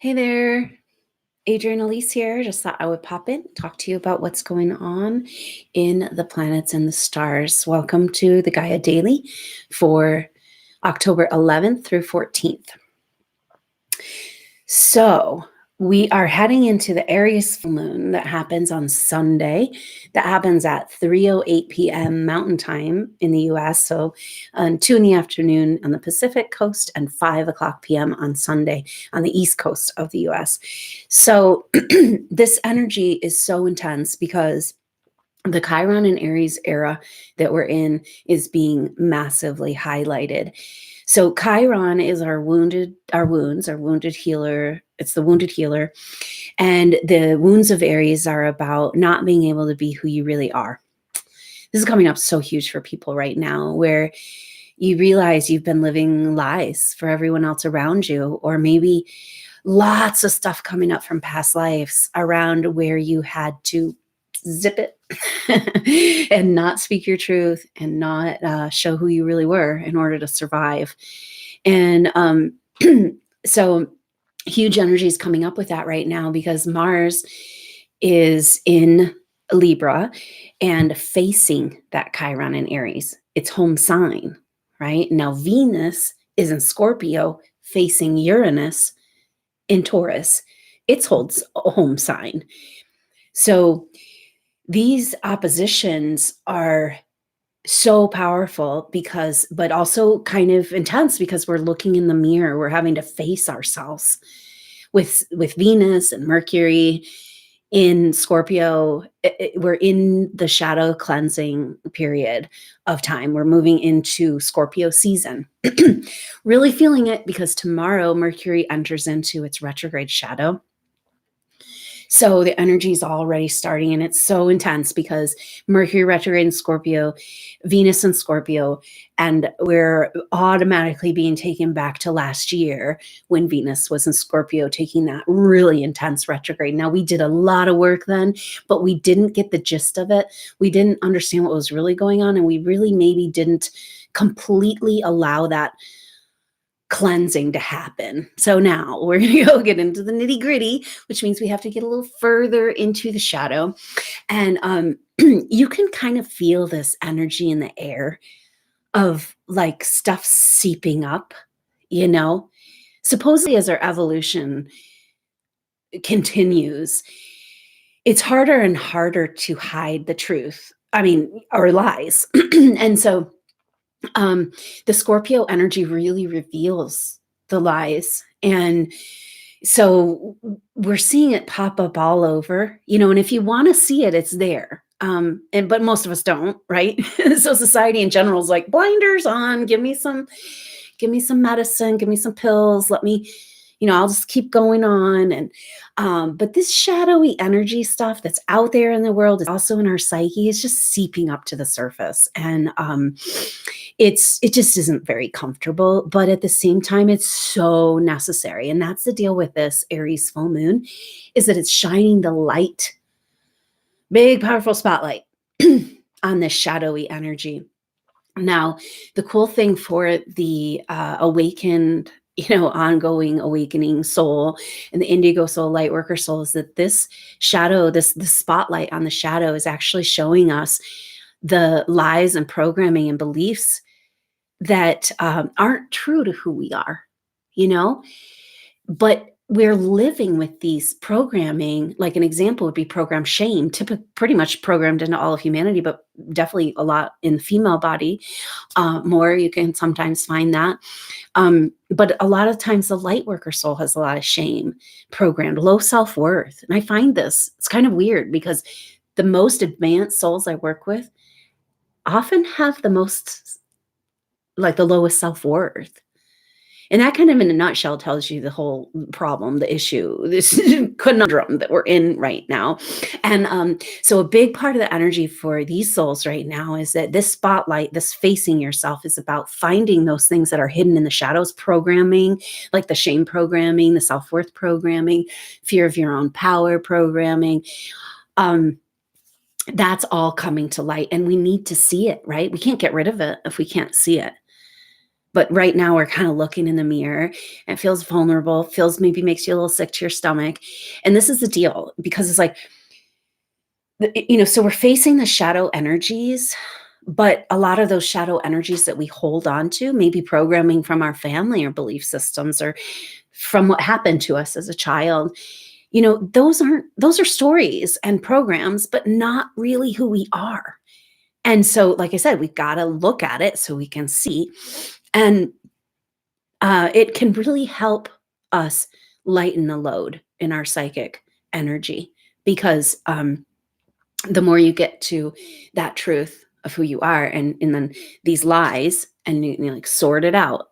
Hey there, Adrienne Elise here. Just thought I would pop in, talk to you about what's going on in the planets and the stars. Welcome to the Gaia Daily for October 11th through 14th. So we are heading into the Aries Full Moon that happens on Sunday. That happens at 3:08 p.m. Mountain Time in the U.S. So 2 in the afternoon on the Pacific Coast and 5 o'clock p.m. on Sunday on the East Coast of the U.S. So this energy is so intense because the Chiron and Aries era that we're in is being massively highlighted. So Chiron is our wounds, our wounded healer. It's the wounded healer. And the wounds of Aries are about not being able to be who you really are. This is coming up so huge for people right now, where you realize you've been living lies for everyone else around you, or maybe lots of stuff coming up from past lives around where you had to zip it and not speak your truth and not show who you really were in order to survive. And so huge energy is coming up with that right now because Mars is in Libra and facing that Chiron in Aries, its home sign, right? Now Venus is in Scorpio facing Uranus in Taurus, its holds a home sign. So these oppositions are so powerful but also kind of intense because we're looking in the mirror. We're having to face ourselves with Venus and Mercury in Scorpio. We're in the shadow cleansing period of time. We're moving into Scorpio season. Really feeling it because tomorrow Mercury enters into its retrograde shadow. So the energy is already starting, and it's so intense because Mercury retrograde in Scorpio, Venus in Scorpio, and we're automatically being taken back to last year when Venus was in Scorpio, taking that really intense retrograde. Now, we did a lot of work then, but we didn't get the gist of it. We didn't understand what was really going on, and we really maybe didn't completely allow that cleansing to happen. So now we're going to go get into the nitty gritty, which means we have to get a little further into the shadow. And you can kind of feel this energy in the air of like stuff seeping up, supposedly as our evolution continues, it's harder and harder to hide the truth. I mean, or lies. And so the Scorpio energy really reveals the lies. And so we're seeing it pop up all over, and if you want to see it, it's there. But most of us don't, right? So society in general is like, blinders on, give me some medicine, give me some pills, let me, I'll just keep going on. And but this shadowy energy stuff that's out there in the world is also in our psyche. It's just seeping up to the surface. And it just isn't very comfortable, but at the same time, it's so necessary. And that's the deal with this Aries full moon, is that it's shining the light, big, powerful spotlight on this shadowy energy. Now, the cool thing for the awakened, ongoing awakening soul and the indigo soul, light worker soul, is that this shadow, the spotlight on the shadow is actually showing us the lies and programming and beliefs that aren't true to who we are, but we're living with these programming. Like an example would be program shame, pretty much programmed into all of humanity, but definitely a lot in the female body. More, you can sometimes find that. But a lot of times the light worker soul has a lot of shame programmed, low self-worth. And I find it's kind of weird because the most advanced souls I work with often have the lowest self-worth. And that kind of in a nutshell tells you the whole problem, the issue, this conundrum that we're in right now. And so a big part of the energy for these souls right now is that this spotlight, this facing yourself, is about finding those things that are hidden in the shadows, programming, like the shame programming, the self-worth programming, fear of your own power programming. That's all coming to light, and we need to see it, right? We can't get rid of it if we can't see it. But right now we're kind of looking in the mirror, and it feels vulnerable, feels maybe makes you a little sick to your stomach. And this is the deal, because it's like, so we're facing the shadow energies, but a lot of those shadow energies that we hold on to, maybe programming from our family or belief systems or from what happened to us as a child, those are stories and programs, but not really who we are. And so, like I said, we've got to look at it so we can see. And it can really help us lighten the load in our psychic energy, because the more you get to that truth of who you are, and then these lies, and you like sort it out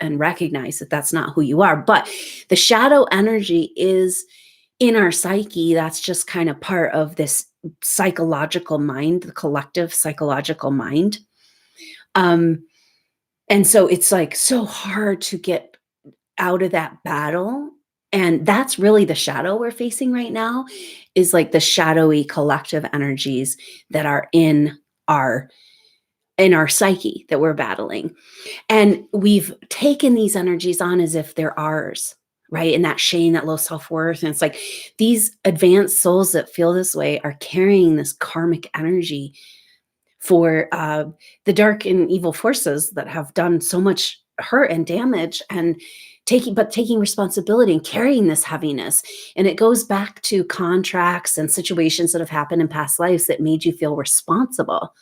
and recognize that that's not who you are. But the shadow energy is in our psyche. That's just kind of part of this psychological mind, the collective psychological mind. And so it's like so hard to get out of that battle. And that's really the shadow we're facing right now, is like the shadowy collective energies that are in our psyche that we're battling. And we've taken these energies on as if they're ours, right? And that shame, that low self-worth. And it's like these advanced souls that feel this way are carrying this karmic energy for the dark and evil forces that have done so much hurt and damage, and taking responsibility and carrying this heaviness. And it goes back to contracts and situations that have happened in past lives that made you feel responsible,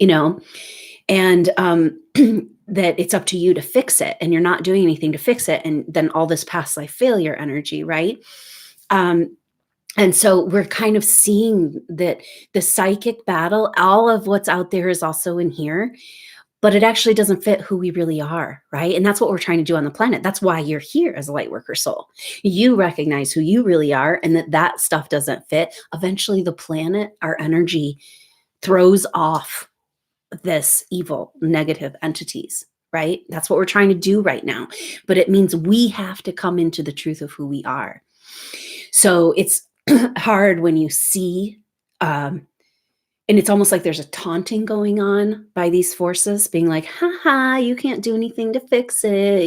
and that it's up to you to fix it, and you're not doing anything to fix it. And then all this past life failure energy, right? And so we're kind of seeing that the psychic battle, all of what's out there is also in here, but it actually doesn't fit who we really are, right? And that's what we're trying to do on the planet. That's why you're here as a light worker soul. You recognize who you really are, and that stuff doesn't fit. Eventually the planet, our energy, throws off this evil, negative entities, right? That's what we're trying to do right now. But it means we have to come into the truth of who we are. So it's hard when you see, and it's almost like there's a taunting going on by these forces, being like, haha, you can't do anything to fix it.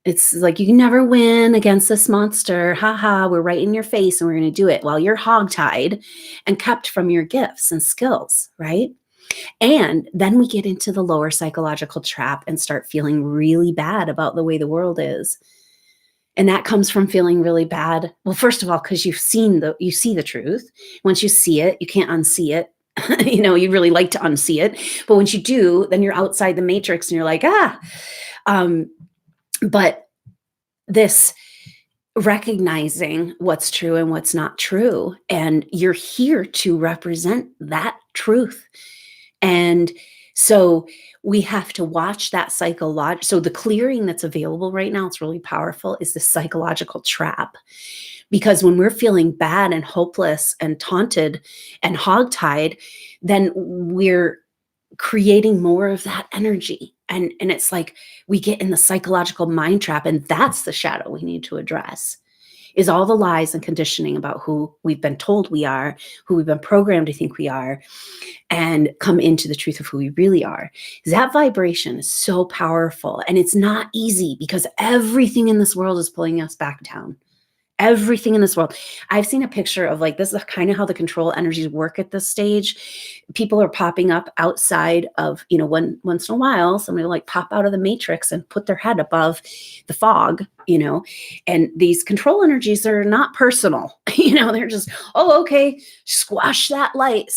It's like, you can never win against this monster. Haha, we're right in your face and we're going to do it, while you're hogtied and kept from your gifts and skills, right? And then we get into the lower psychological trap and start feeling really bad about the way the world is. And that comes from feeling really bad. Well, first of all, because you see the truth. Once you see it, you can't unsee it. You really like to unsee it. But once you do, then you're outside the matrix and you're like, but this recognizing what's true and what's not true. And you're here to represent that truth. And so we have to watch that so the clearing that's available right now, it's really powerful, is the psychological trap. Because when we're feeling bad and hopeless and taunted and hogtied, then we're creating more of that energy. And it's like we get in the psychological mind trap, and that's the shadow we need to address. Is all the lies and conditioning about who we've been told we are, who we've been programmed to think we are, and come into the truth of who we really are. That vibration is so powerful, and it's not easy, because everything in this world is pulling us back down. Everything in this world. I've seen a picture of, like, this is kind of how the control energies work at this stage. People are popping up outside of, once in a while, somebody will like pop out of the matrix and put their head above the fog, and these control energies are not personal. They're just, oh, okay, squash that light.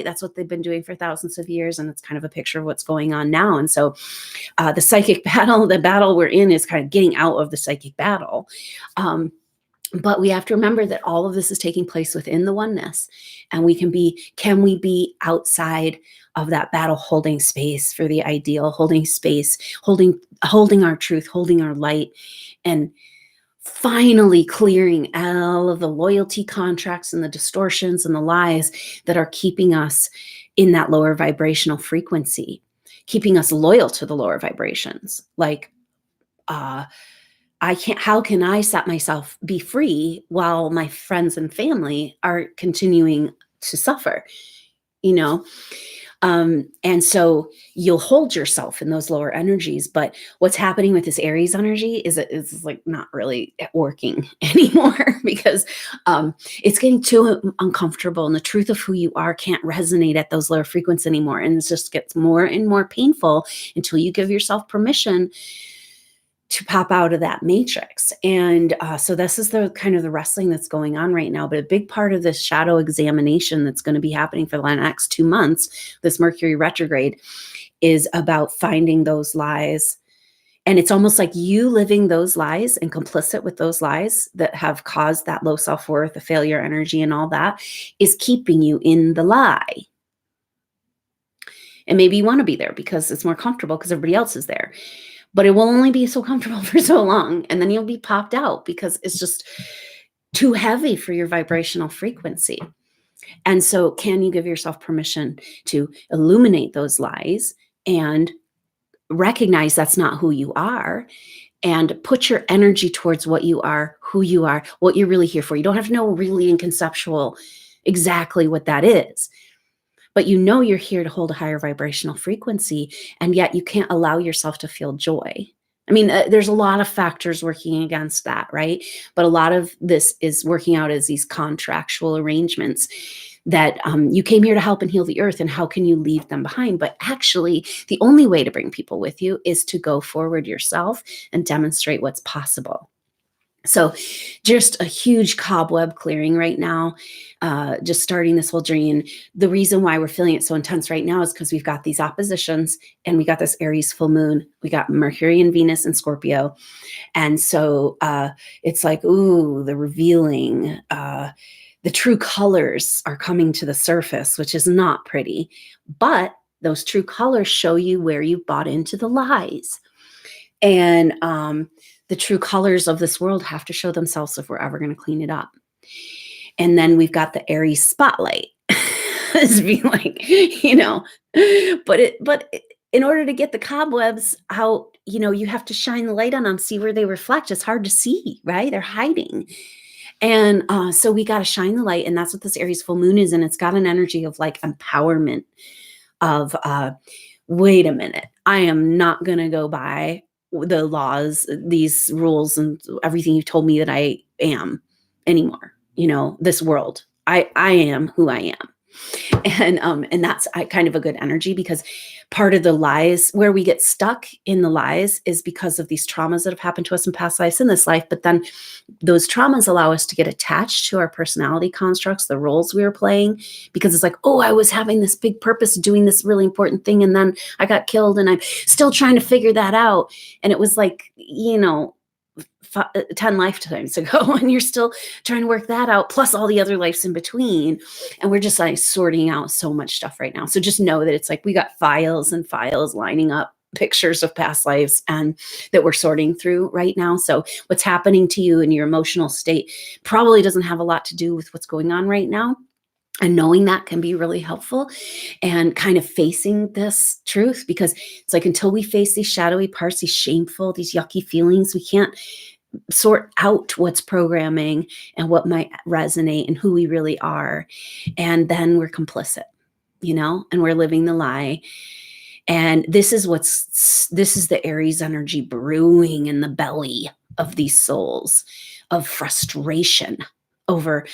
That's what they've been doing for thousands of years. And it's kind of a picture of what's going on now. And so the psychic battle, the battle we're in, is kind of getting out of the psychic battle. But we have to remember that all of this is taking place within the oneness, and can we be outside of that battle, holding space for the ideal, holding space, holding our truth, holding our light, and finally clearing all of the loyalty contracts and the distortions and the lies that are keeping us in that lower vibrational frequency, keeping us loyal to the lower vibrations. Like, how can I set myself be free while my friends and family are continuing to suffer? And so you'll hold yourself in those lower energies. But what's happening with this Aries energy is it's like not really working anymore because it's getting too uncomfortable, and the truth of who you are can't resonate at those lower frequencies anymore. And it just gets more and more painful until you give yourself permission to pop out of that matrix. And so this is the kind of the wrestling that's going on right now. But a big part of this shadow examination that's going to be happening for the next 2 months, this Mercury retrograde, is about finding those lies. And it's almost like you living those lies and complicit with those lies that have caused that low self-worth, the failure energy and all that is keeping you in the lie. And maybe you want to be there because it's more comfortable because everybody else is there. But it will only be so comfortable for so long. And then you'll be popped out because it's just too heavy for your vibrational frequency. And so can you give yourself permission to illuminate those lies and recognize that's not who you are, and put your energy towards what you are, who you are, what you're really here for. You don't have to know really in conceptual exactly what that is. But you know you're here to hold a higher vibrational frequency, and yet you can't allow yourself to feel joy. I mean, there's a lot of factors working against that, right? But a lot of this is working out as these contractual arrangements that you came here to help and heal the earth, and how can you leave them behind? But actually, the only way to bring people with you is to go forward yourself and demonstrate what's possible. So just a huge cobweb clearing right now, just starting this whole journey. And the reason why we're feeling it so intense right now is because we've got these oppositions, and we got this Aries full moon. We got Mercury and Venus in Scorpio. And so it's like, ooh, the revealing, the true colors are coming to the surface, which is not pretty. But those true colors show you where you bought into the lies. And the true colors of this world have to show themselves if we're ever going to clean it up. And then we've got the Aries spotlight. It's being like, but in order to get the cobwebs out, you have to shine the light on them, see where they reflect. It's hard to see, right? They're hiding. And so we got to shine the light. And that's what this Aries full moon is. And it's got an energy of like empowerment of, wait a minute, I am not going to go by the laws, these rules, and everything you told me that I am anymore. This world, I am who I am. And that's kind of a good energy, because part of the lies, where we get stuck in the lies, is because of these traumas that have happened to us in past lives, in this life. But then those traumas allow us to get attached to our personality constructs, the roles we were playing, because it's like, oh, I was having this big purpose, doing this really important thing, and then I got killed, and I'm still trying to figure that out. And it was like, 10 lifetimes ago, and you're still trying to work that out, plus all the other lives in between. And we're just like sorting out so much stuff right now. So just know that it's like we got files and files lining up, pictures of past lives, and that we're sorting through right now. So what's happening to you in your emotional state probably doesn't have a lot to do with what's going on right now. And knowing that can be really helpful, and kind of facing this truth, because it's like, until we face these shadowy parts, these shameful, these yucky feelings, we can't sort out what's programming and what might resonate and who we really are. And then we're complicit, and we're living the lie. And this is the Aries energy brewing in the belly of these souls, of frustration over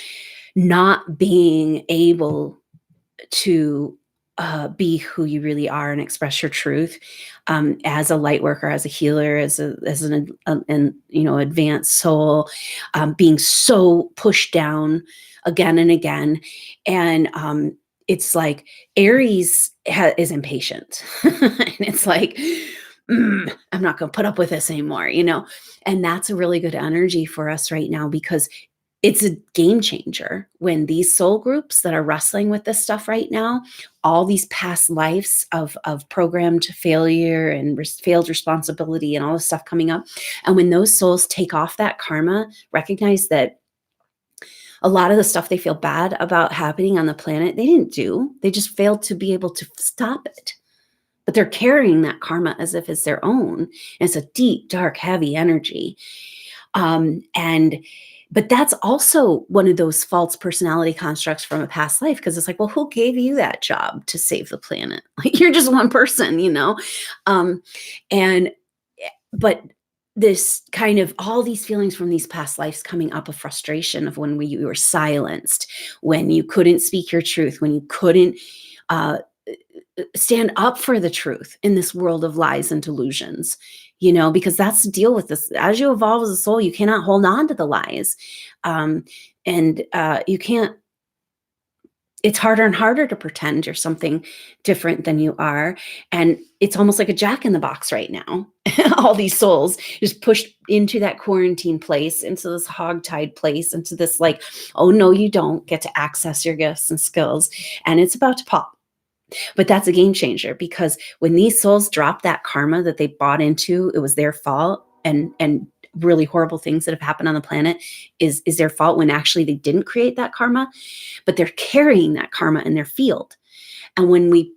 not being able to be who you really are and express your truth, as a light worker, as a healer, as an advanced soul, being so pushed down again and again. And it's like Aries is impatient. And it's like, I'm not going to put up with this anymore, and that's a really good energy for us right now, because it's a game changer when these soul groups that are wrestling with this stuff right now, all these past lives of programmed failure and failed responsibility and all this stuff coming up. And when those souls take off that karma, recognize that a lot of the stuff they feel bad about happening on the planet, they didn't do. They just failed to be able to stop it. But they're carrying that karma as if it's their own. And it's a deep, dark, heavy energy. And But that's also one of those false personality constructs from a past life, because it's like, well, who gave you that job to save the planet? Like, you're just one person, you know? Um, and but this kind of all these feelings from these past lives coming up of frustration of when you were silenced, when you couldn't speak your truth, when you couldn't uh, stand up for the truth in this world of lies and delusions, you know, because that's the deal with this. As you evolve as a soul, you cannot hold on to the lies. And you can't, it's harder and harder to pretend you're something different than you are. And it's almost like a jack in the box right now. All these souls just pushed into that quarantine place, into this hogtied place, into this like, oh no, you don't get to access your gifts and skills. And it's about to pop. But that's a game changer, because when these souls drop that karma that they bought into, it was their fault, and really horrible things that have happened on the planet is their fault, when actually they didn't create that karma, but they're carrying that karma in their field. And when we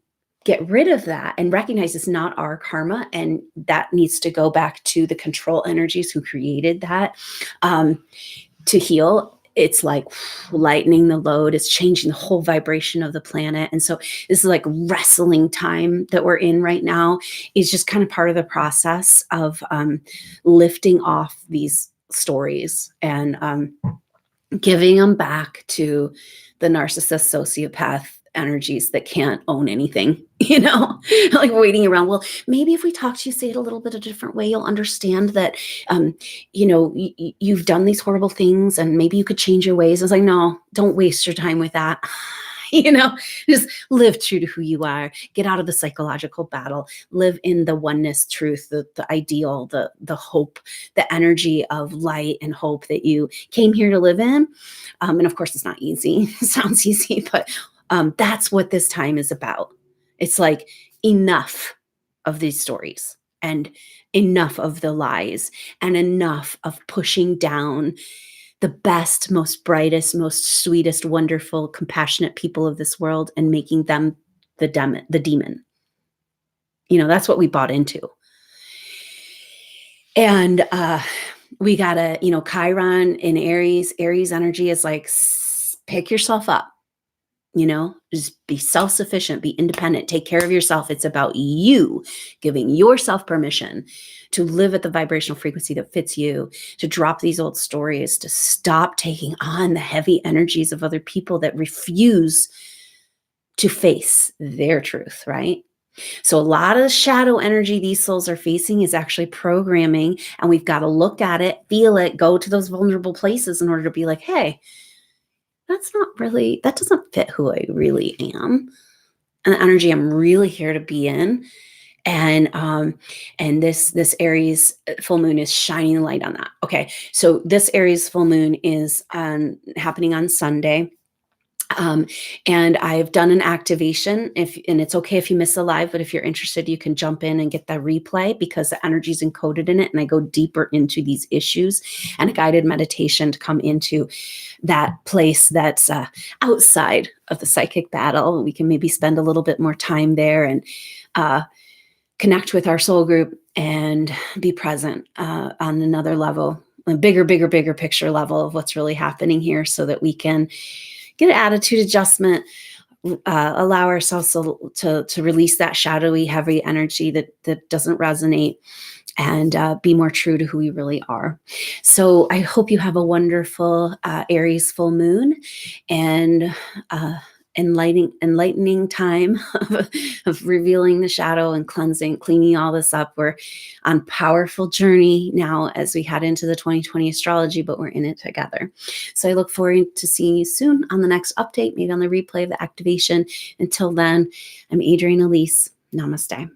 get rid of that and recognize it's not our karma, and that needs to go back to the control energies who created that, to heal, it's like lightening the load. It's changing the whole vibration of the planet. And so this is like wrestling time that we're in right now, is just kind of part of the process of lifting off these stories and giving them back to the narcissist, sociopath energies that can't own anything, you know, like waiting around. Well, maybe if we talk to you, say it a little bit a different way, you'll understand that, you know, you've done these horrible things and maybe you could change your ways. It's like, no, don't waste your time with that. You know, just live true to who you are, get out of the psychological battle, live in the oneness truth, the ideal, the hope, the energy of light and hope that you came here to live in. And of course, it's not easy. It sounds easy, but that's what this time is about. It's like, enough of these stories, and enough of the lies, and enough of pushing down the best, most brightest, most sweetest, wonderful, compassionate people of this world, and making them the demon. You know, that's what we bought into. And we gotta, you know, Chiron in Aries energy is like, pick yourself up. You know, just be self-sufficient, be independent, take care of yourself. It's about you giving yourself permission to live at the vibrational frequency that fits you, to drop these old stories, to stop taking on the heavy energies of other people that refuse to face their truth, right? So a lot of the shadow energy these souls are facing is actually programming, and we've got to look at it, feel it, go to those vulnerable places in order to be like, hey, that doesn't fit who I really am, and the energy I'm really here to be in. And this Aries full moon is shining the light on that. Okay, so this Aries full moon is happening on Sunday. And I've done an activation, and it's okay if you miss a live, but if you're interested, you can jump in and get the replay, because the energy is encoded in it. And I go deeper into these issues, and a guided meditation to come into that place that's outside of the psychic battle. We can maybe spend a little bit more time there and connect with our soul group and be present on another level, a bigger picture level of what's really happening here, so that we can get an attitude adjustment, allow ourselves to release that shadowy, heavy energy that doesn't resonate, and be more true to who we really are. So I hope you have a wonderful Aries full moon, and enlightening time of revealing the shadow and cleaning all this up. We're on powerful journey now as we head into the 2020 astrology, but we're in it together. So I look forward to seeing you soon on the next update, maybe on the replay of the activation. Until then, I'm Adrienne Elise. Namaste.